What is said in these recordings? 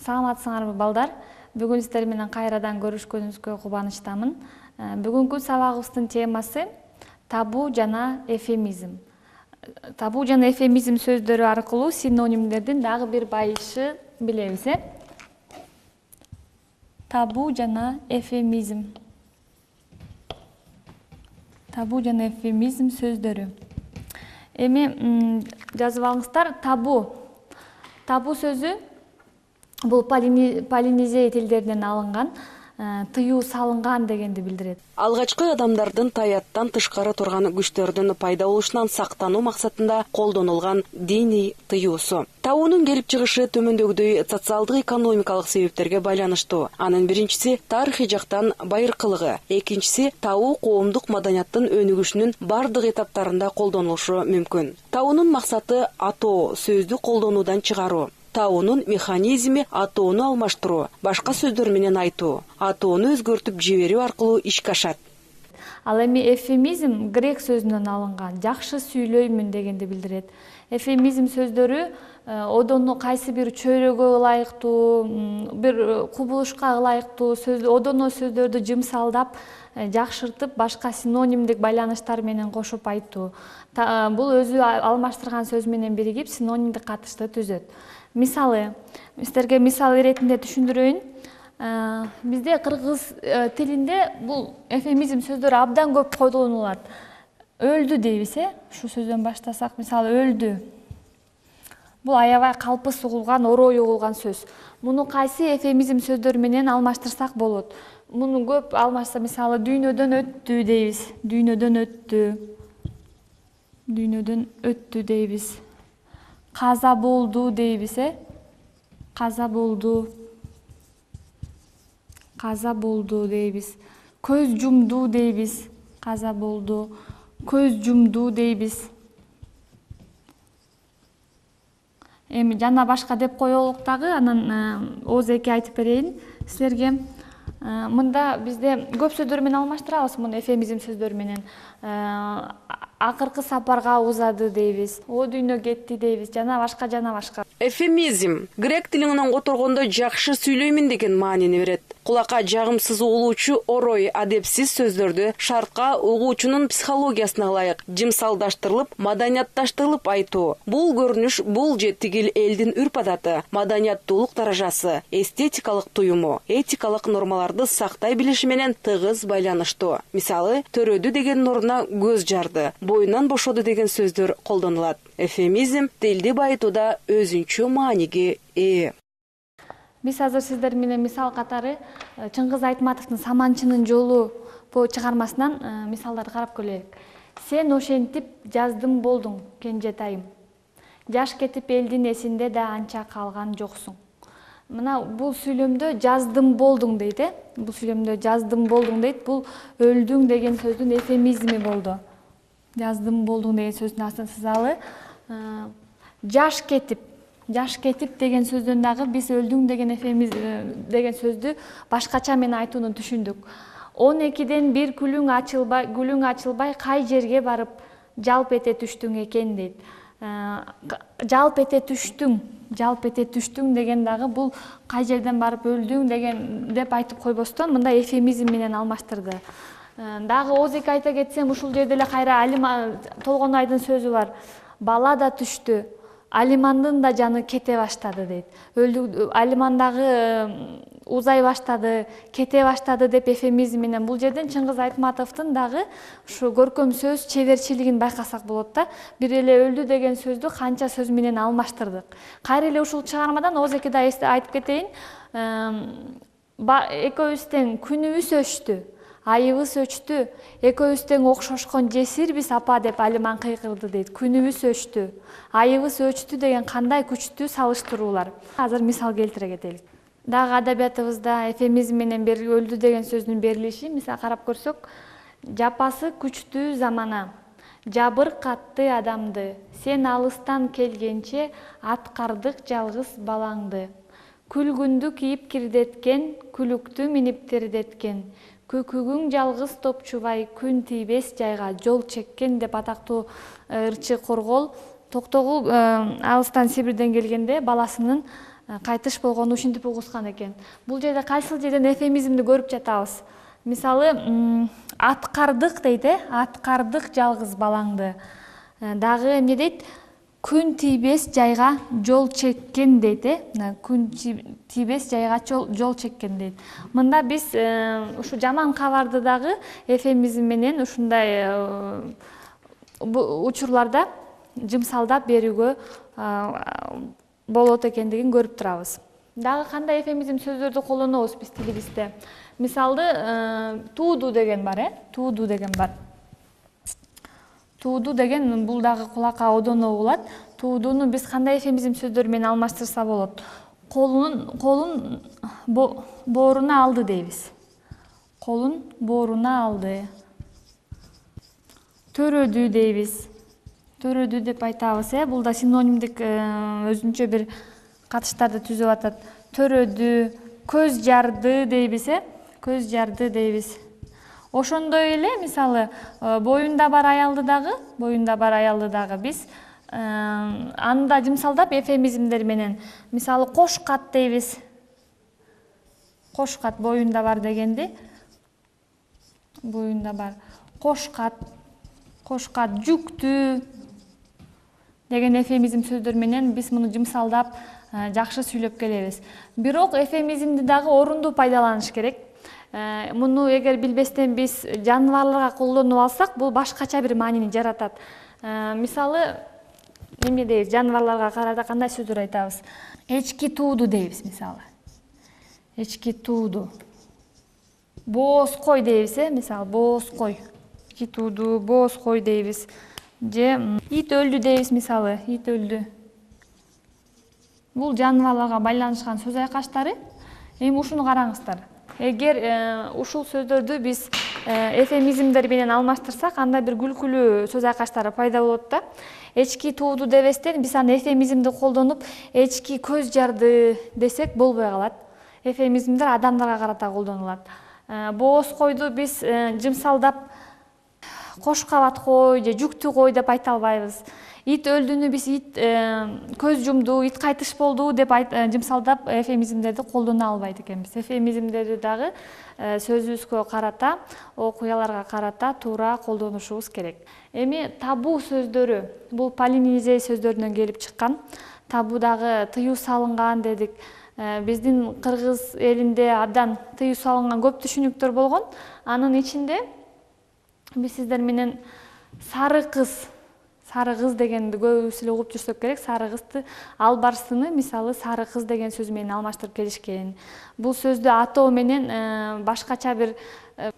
Саламатсыңарбы балдар? Бүгүн сиздер менен кайрадан көрүшкөнүбүзгө кубанычтамын. Бүгүнкү сабагыбыздын темасы табу жана эвфемизм. Табу жана эвфемизм сөздөрү аркылуу синонимдердин дагы бир байышы билебиз. Табу жана эвфемизм. Табу жана эвфемизм сөздөрү. Эми жазып алыңыздар. Табу сөзү бул полинезия тилдеринен алынган, тыюу салынган дегенди билдирет. Алгачкы адамдардын таяттан тышкары турган күчтөрдүн пайда болушунан сактануу максатында колдонулган диний тыюусу. Табуунун келип чыгышы төмөндөгүдөй социалдык экономикалык себептерге байланыштуу. Анын биринчиси тарыхый жактан байыркылыгы, экинчиси табуу коомдук маданияттын өнүгүшүнүн бардык этаптарында колдонулушу мүмкүн. Табуунун максаты атоо сөздү колдонуудан чыгаруу. Табуунун механизми атоону алмаштыруу, башка сөздөр менен айтуу, атоону өзгөртүп жиберүү аркылуу ишке ашат. Ал эми эвфемизм грек сөзүнөн алынган, жакшы сүйлөймүн дегенди билдирет. Эвфемизм сөздөрү одону кайсы бир чөйрөгө ылайыктуу, бир кубулушка ылайыктуу одоно сөздөрдү жымсалдап, жакшыртып, башка синонимдик байланыштар менен кошуп айтуу. Бул өзү алмаштырган сөз менен биригип синонимдик катышты түзөт. Мисалы, сиздерге мисал иретинде түшүндүрөйүн. Бизде кыргыз тилинде бул эвфемизм сөздөрү абдан көп колдонулат. Өлдү дейбиз, Ушу сөздөн баштасак, мисалы, өлдү. Бул аябай калпы сугулган, орой угулган сөз. Муну кайсы эвфемизм сөздөр менен алмаштырсак болот? Муну көп алмашса, мисалы, дүйнөдөн өттү дейбиз. Дүйнөдөн өттү. Дүйнөдөн өттү дейбиз. Каза болду дейбиз, Каза болду. Каза болду дейбиз. Көз жумду дейбиз. Каза болду. Көз жумду дейбиз. Эми жана башка деп коелук дагы, анан ооз-эки айтып берейин силерге. Мында бизде көп сөздөр менен алмаштырабыз, муну эвфемизм сөздөр менен. Акыркы сапарга узады дейбиз. О дүйнө кетти дейбиз. Жана башка. Эвфемизм грек тилинен которгондо жакшы сүйлөймүн деген маанини берет. Кулакка жагымсыз угулуучу орой, адепсиз сөздөрдү шартка угуучунун психологиясына ылайык жымсалдаштырылып, маданиятташтырылып айтуу. Бул көрүнүш бул же тигил элдин үрп-адаты, маданияттуулук даражасы, эстетикалык туюму, этикалык нормаларды сактай билиши менен тыгыз байланыштуу. Мисалы, төрөдү деген ордуна көз жарды, боюнан бошоду деген сөздөр колдонулат. Эвфемизм тилди байытууда өзүнчө мааниге ээ. Биз азыр сиздер менен мисал катары Чыңгыз Айтматовдун Саманчынын жолу чыгармасынан мисалдарды карап көрөлүк. Сен ошентип жаздым болдуң, кенжетайым. Жаш кетип элдин эсинде да анча калган жоксуң. Мына бул сүйлөмдө жаздым болдуң дейт, Бул сүйлөмдө жаздым болдуң дейт. Бул өлдүң деген сөздүн эвфемизми болду. Жаздым болдуң деген сөздүн асыл-сызалы. Жаш кетип деген сөздөн дагы биз өлдүң деген эвфемизм деген сөздү башкача менен айтууну түшүндүк. 12ден бир гүлүң ачылбай кай жерге барып жалп эте түштүң экен дейт. Жалп эте түштүң деген дагы бул кай жерден барып өлдүң деген деп айтып койбостон мында эвфемизм менен алмаштырды. Дагы ооз-эки айта кетсем, ушул жерде эле кайра Толгонайдын сөзү бар. Бала да түштү, Алимандын да жаны кете баштады дейт. Алиман дагы узай баштады, кете баштады деп эвфемизм менен бул жерден Чыңгыз Айтматовдун дагы ушу көркөм сөз чеберчилигин байкасак болот да. Бир эле өлдү деген сөздү канча сөз менен алмаштырдык. Кайра эле ушул чыгармадан ооз-эки да айтып кетейин. Экөөбүз тең күнүбүз өчтү, айыбыз өчтү, экөөбүз тең окшошкон жесирбиз апа деп Алиман кыйкырды дейт. Күнүбүз өчтү, айыбыз өчтү деген кандай күчтүү салыштыруулар. Азыр мисал келтире кетелик. Дагы адабиятыбызда эвфемизм менен өлдү деген сөздүн берилиши, мисал карап көрсөк, жапасы күчтүү замана, жабыркатты адамды, сен алыстан келгенче аткардык жалгыз балаңды. Күлгүндү кийип кирдеткен, күлүктү минип тердеткен, көкүгүң жалгыз топчубай күн тийбес жайга жол чеккен деп атактуу ырчы Коргол Токтогул алыстан Сибирден келгенде баласынын кайтыш болгону ушинтип угушкан экен. Бул жерде кайсыл жерден эфемизмди көрүп жатабыз. Мисалы, аткардык дейт, аткардык жалгыз балаңды. Дагы эмне дейт? Күн тийбес жайга жол чеккен дейт, күн тийбес жайга жол чеккен дейт. Мында биз ушу жаман кабарды дагы эфемизм менен ушундай учурларда жымсалдап берүүгө болот экендигин көрүп турабыз. Дагы кандай эфемизм сөздөрдү колдонобуз биз тилибизде? Мисалды тууду деген бар, тууду деген бар. Тууду деген бул дагы кулакка одоно угулат. Туудуну биз кандай эфемизм сөздөр менен алмаштырса болот? Колун бооруна алды дейбиз. Колун бооруна алды. Төрөдү дейбиз. Төрөдү деп айтабыз, бул да синонимдик өзүнчө бир катыштарды түзүп атат. Төрөдү, көз жарды дейбиз, көз жарды дейбиз. Ошондой эле, мисалы, боюнда бар аялды дагы биз анда жымсалдап эфемизмдер менен, мисалы, кош кат дейбиз. Кош кат боюнда бар дегенди. Боюнда бар. Кош кат, жүктүү деген эфемизм сөздөр менен биз муну жымсалдап жакшы сүйлөп келебиз. Бирок эфемизмди дагы орундуу пайдаланыш керек. Муну эгер билбестен биз жаныбарларга колдонуп алсак, бул башкача бир маанини жаратат. Мисалы, эмне дейбиз? Жаныбарларга карата кандай сөздөр айтабыз? Эчки тууду дейбиз, мисалы. Эчки тууду. Бооз кой дейбиз, мисалы, бооз кой. Эчки тууду, бооз кой дейбиз. Же ит өлдү дейбиз, мисалы, ит өлдү. Бул жаныбарларга байланышкан сөз айкаштары. Эми ушуну караңыздар. Эгер ушул сөздөрдү биз эфемизмдер менен алмаштырсак, анда бир күлкүлүү сөз айкаштары пайда болот да. Эчки тууду дебестен биз аны эфемизмди колдонуп, эчки көз жарды десек болбой калат. Эфемизмдер адамдарга карата колдонулат. Бооз койду биз жымсалдап кош кабат кой же жүктүү кой деп айта албайбыз. Ит өлдүнү биз ит көз жумду, ит кайтыш болду деп жымсалдап эфемизмдерди колдоно албайт экенбиз. Эфемизмдерди дагы сөзүбүзгө карата, окуяларга карата туура колдонушубуз керек. Эми табу сөздөрү, бул полинезия сөздөрүнөн келип чыккан. Табу дагы тыюу салынган дедик. Биздин кыргыз элинде абдан тыюу салынган көп түшүнүктөр болгон. Анын ичинде биз сиздер менен сары кыз дегенди көбүбүз эле угуп жүрсөк керек. Сары кызды, албарсыны мисалы сары кыз деген сөз менен алмаштырып келишкен. Бул сөздү атоо менен башкача бир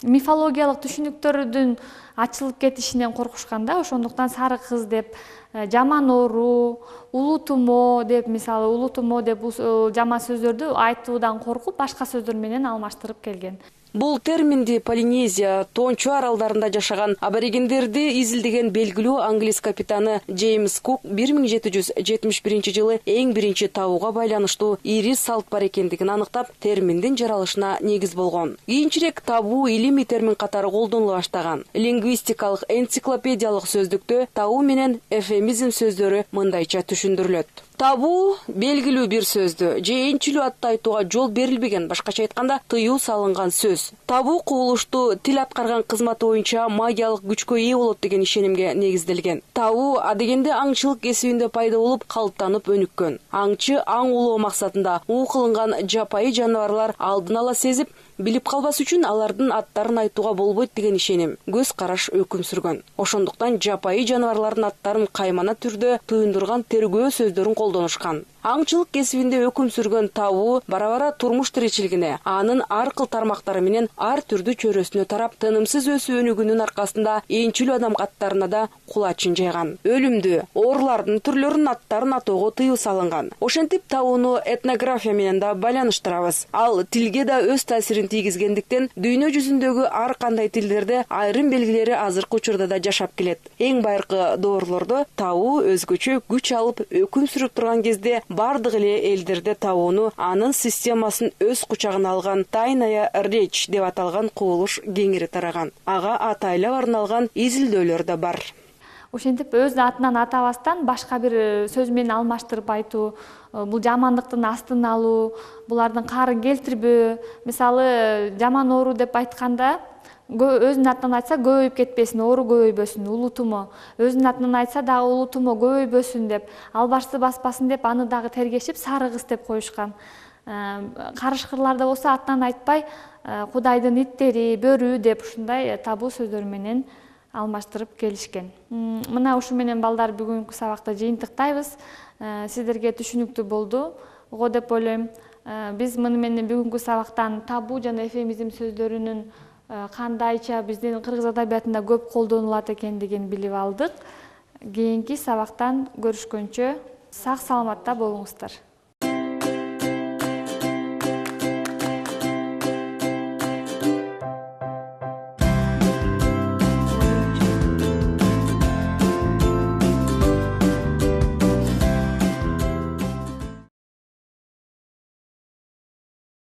мифологиялык түшүнүктөрдүн ачылып кетишинен коркушкан да. Ошондуктан сары кыз деп, жаман оору, улуу тумо деп, мисалы улуу тумо деп бул жаман сөздөрдү айтуудан коркуп, башка сөздөр менен алмаштырып келген. Бул терминди Полинезия, Тончу аралдарында жашаган аборигендерди изилдеген белгилүү англис капитаны Джеймс Кук 1771 жылы эң биринчи табууга байланыштуу ири салт бар экендигин аныктап, терминдин жаралышына негиз болгон. Кийинчерээк табуу илимий термин катары колдонула баштаган. Лингвистикалык энциклопедиялык сөздүктө табуу менен эфемизм сөздөрү мындайча түшүндүрүлөт. Табуу белгилүү бир сөздү же энчилүү атты айтууга жол берилбеген, башкача айтканда тыюу салынган сөз. Табуу кубулуштуу тил аткарган кызматы боюнча магиялык күчкө ээ болот деген ишенимге негизделген. Табуу адегенде аңчылык кесибинде пайда болуп, калыптанып өнүккөн. Аңчы аң улоо максатында уу кылынган жапайы жаныбарлар алдын ала сезип, билип калбас үчүн алардын аттарын айтууга болбойт деген ишеним, көз караш өкүм сүргөн. Ошондуктан жапайы жаныбарлардын аттарын каймана түрдө туюндурган тергөө сөздөрүн колдонушкан. Аңчылык кесибинде өкүм сүргөн табуу бара-бара турмуш тиричилигине, анын ар кыл тармактары менен ар түрдүү чөйрөсүнө тарап, тынымсыз өсүп өнүгүүнүн аркасында энчилүү адам аттарына да кулачын жайган. Өлүмдү, оорулардын түрлөрүнүн аттарын атоого тыюу салынган. Ошентип табууну этнография менен да байланыштырабыз. Ал тилге да өз таасирин тийгизгендиктен дүйнө жүзүндөгү ар кандай тилдерде айрым белгилери азыркы учурда да жашап келет. Эң байыркы доорлордо табуу өзгөчө күч алып өкүм сүрүп турган кезде бардык эле элдерде табууну анын системасын өз кучагына алган тайная речь деп аталган кубулуш кеңири тараган. Ага атайлап арналган изилдөөлөр да бар. ошентип өз атынан атабастан башка бир сөз менен алмаштырып айтуу, бул жамандыктын астын алуу, булардын каарын келтирбөө. Мисалы жаман оору деп айтканда өзүнүн атынан айтса көбөйүп кетпесин, оору көбөйбөсүн, улутумо. Өзүнүн атынан айтса дагы улутумо көбөйбөсүн деп, албашты баспасын деп аны дагы тергешип сары кыз деп коюшкан. Карышкырларда болсо атынан айтпай Кудайдын иттери, бөрү деп ушундай табуу сөздөр менен алмаштырып келишкен. Мына ушу менен балдар бүгүнкү сабакта жыйынтыктайбыз. Сиздерге түшүнүктүү болду го деп ойлойм. Биз муну менен бүгүнкү сабактан табуу жана эфемизм сөздөрүнүн кандайча биздин кыргыз адабиятында көп колдонулат экендигин билип алдык. Кийинки сабактан көрүшкөнчө сак саламатта болуңуздар.